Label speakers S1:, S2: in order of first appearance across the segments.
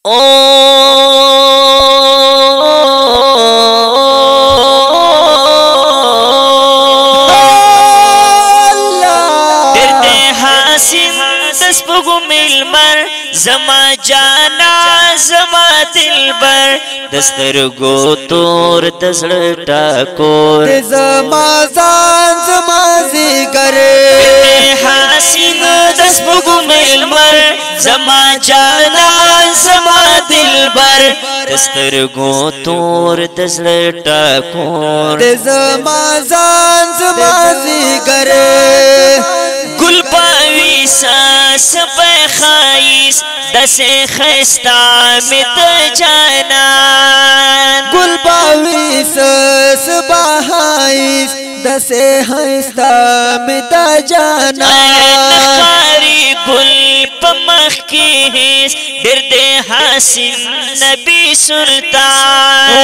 S1: ओ जमा जाना जमा दिलबर दस्तर गो तोर दसड़ टाकोर
S2: जमा जान जमा जिगर
S1: हासिन दस बुगु मिलमर जमा जाना जमा दिलबर दस्तर गो तोर दसड़ टाकोर
S2: जमा जान जमा जिगर
S1: गुलबावी सांस पे खाइस दसे खस्ता मित जाना
S2: गुलबावी सांस बहाइस दसे खस्ता मित जाना
S1: नखारी गुल पमख की हिस दिर्दे हासिन नबी सुल्तान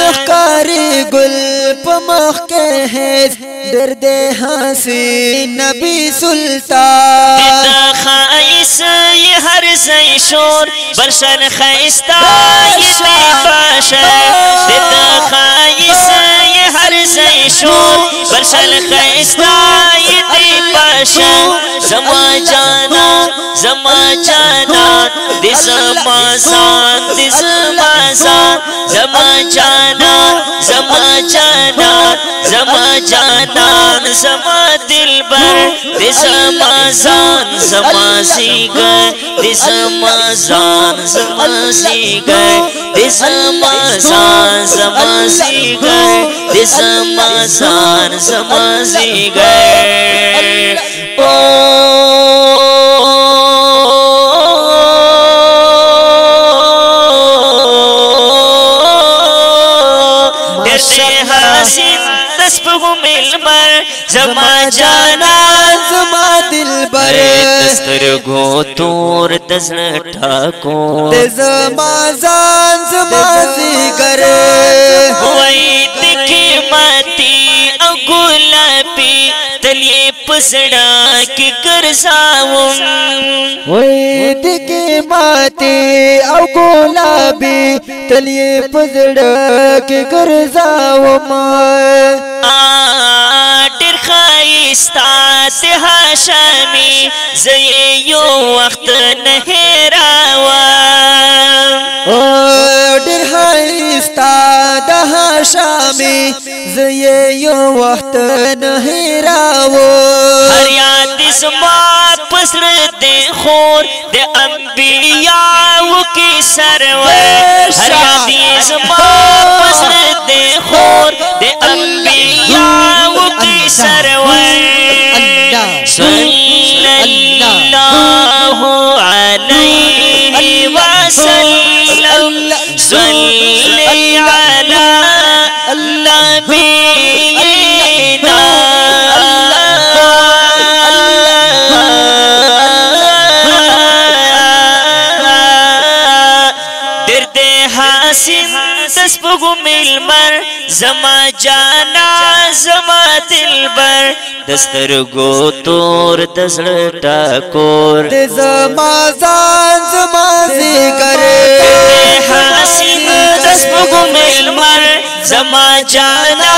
S2: नखारी गुल पमख के हिस दर्दे हसीन नबी सुल्तान
S1: खाइस ये हर सही शोर बरसन खैस्ता ये बेबाशर खाइस ये हर सही शोर बरसन खैस्ता ये बेबाशर जमा जाना दिस माजान जमा जाना जमा दिलबर दिस माजान जमा सीगर दिस माजान जमा सीगर दिस माजान जमा सीगर दिस माजान जमा सीगर ओ जमा जाना
S2: जमा दिलबर
S1: दस्तर गो तोर दसड़ ठाकोर
S2: जमा जान जमा जिगर
S1: वही दिखे माती गुलाबी तलिए पसड़ा के करसाऊं
S2: वही दिखे माती गुलाबी तलिए पसड़ा के करसाऊं
S1: हाशमी जये यो वक्त नहरावा
S2: हाशमी जये यो वक्त नहरावो
S1: हर याद पसर दे खोर दे अंबिया की सरवर हर याद पसर दे खोर दे अंबिया की सरवर सल्लल्लाहु अलैहि वसल्लम सल्ली अला नबीना दिर्दे हासिन दस्पुगु मिलमर जमा जाना जमा दिलबर दस्तर गो तोर दसड़ टाकोर
S2: जमा जान जमा जिगर
S1: हासिन दस्पुगु मिलमर जमा जाना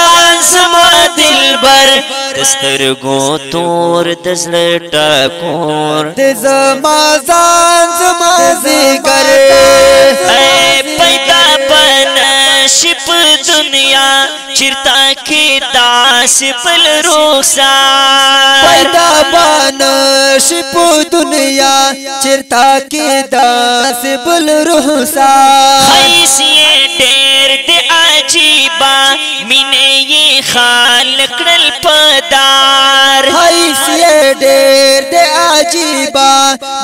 S1: जमा दिलबर दस्तर गो तोर दसड़ टाकोर
S2: जमा जान जमा जिगर
S1: पैदा बनशिप दुनिया चिरता के दास पल रोसा
S2: पैदा बनशिप दुनिया चिरता के दास पल रोसा
S1: हैसिए ढेर दे अजीबा मिने ये खाल करल पदार
S2: हैसिए ढेर दे अजीबा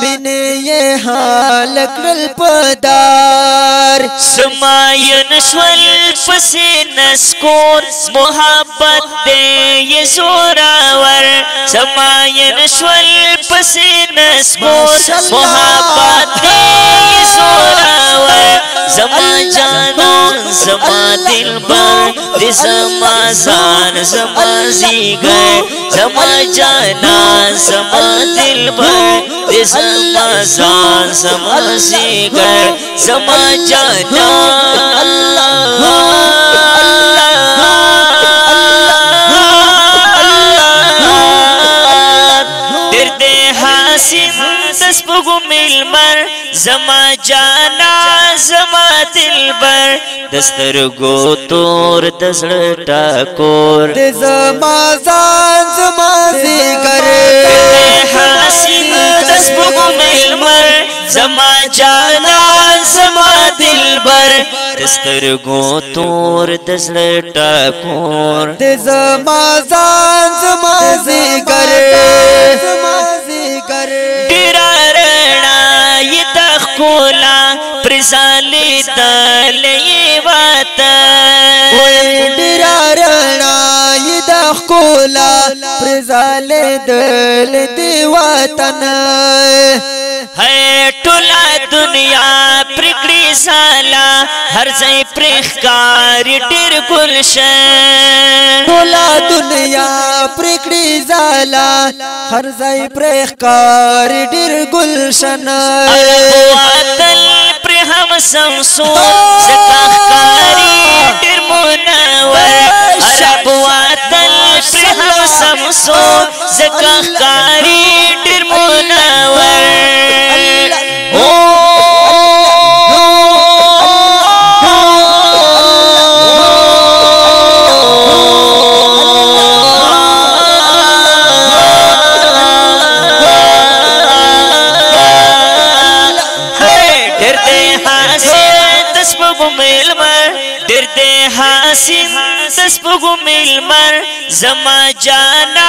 S2: मिने ये हाल करल पदार
S1: समायन स्वल्प से नस्कोर मोहब्बत दे ये जोरावर समायन स्वल्प से नस्कोर मोहब्बत दे ये जोरावर जमा जाना जमा दिलबर दिस मा जान समा जिगर समा जाना समा दिलबर दे समा जान समा जिगर समा जाना मिलमर जमा जाना जमा दिलबर दस्तर गो तोर दसड़ टाकोर
S2: जमा जान जमा जिगर
S1: हसीन दस्तर मिलमर जमा जाना जमा दिलबर दस्तर गो तोर दसड़ टाकोर
S2: जमा जान जमा जिगर
S1: कोला प्रसाले दल ये वाता
S2: डिरारणा ये दखोला प्रसाले दल देवातन
S1: है टोला दुनिया प्रकड़ी साला हर जय प्रेखकार टिर गुलशन
S2: टोला दुनिया प्रकड़ी जाला हर जय प्रेखकार टिर गुलशन
S1: तल प्रे हम समसो जकाकारी टिर मुनवर अरबुआ तल प्रे हम समसो जकाकारी टिर मुनवर मिलमर जमा जाना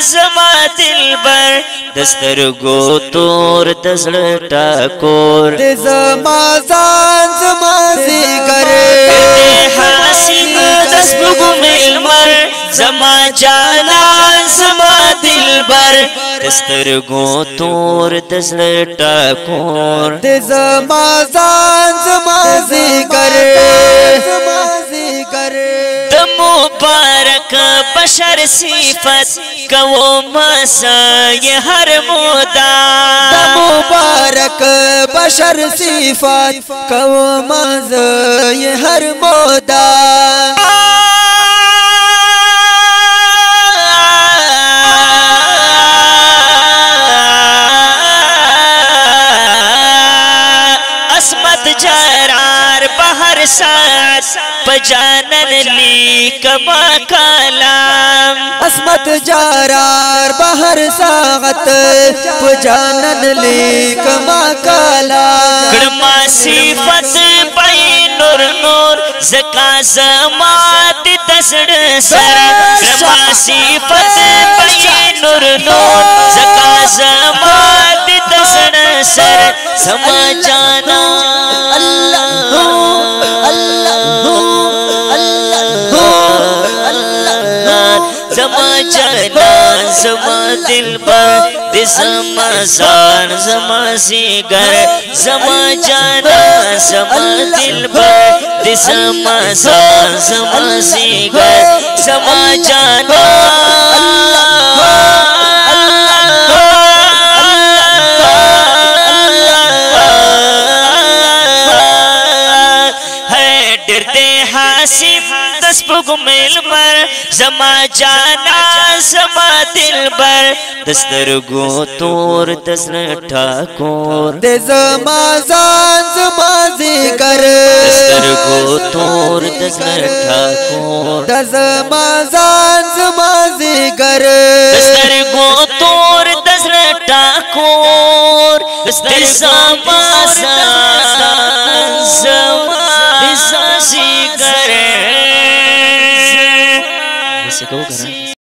S1: जमा दिलबर दस्तर गो तोर दसड़ टाकोर
S2: जमा जान जमा जिगर
S1: हसीन दस्तर मिलमर जमा जाना जमा दिलबर दस्तर गो तोर दसड़ टाकोर
S2: जमा जान जमा जिगर
S1: मुबारक बशर सिफत कवो मसा ये हर मोदा
S2: मुबारक बशर सिफत कवो मज ये हर मोदा असमत जरार बहर साथ पजानन ली कमा कालाम असमत जरार बहर सागत पजानन ली कमा कालाम
S1: गड़मा सिफत पाई नूर नूर जका जमात दसड़ सर गड़मा सिफत पाई नूर नूर जका जमात दसड़ सर समा जाना जमा जाना जमा दिलबर दिसमा जान जमा जिगर जमा जाना जमा दिलबर दिसमा जान जमा जिगर जमा जाना है डरते हासिम मिलमर जमा जाना जमा दिलबर दस्तर गो तोर दसड़ ठाकोर
S2: जमा जान जमा जिगर
S1: दस्तर गो तोर दसड़ ठाकोर
S2: जमा जान जमा जिगर
S1: दस्तर गो तोर दसड़ ठाकोर दस्तर जमा जिगर ऐसे कहो करा।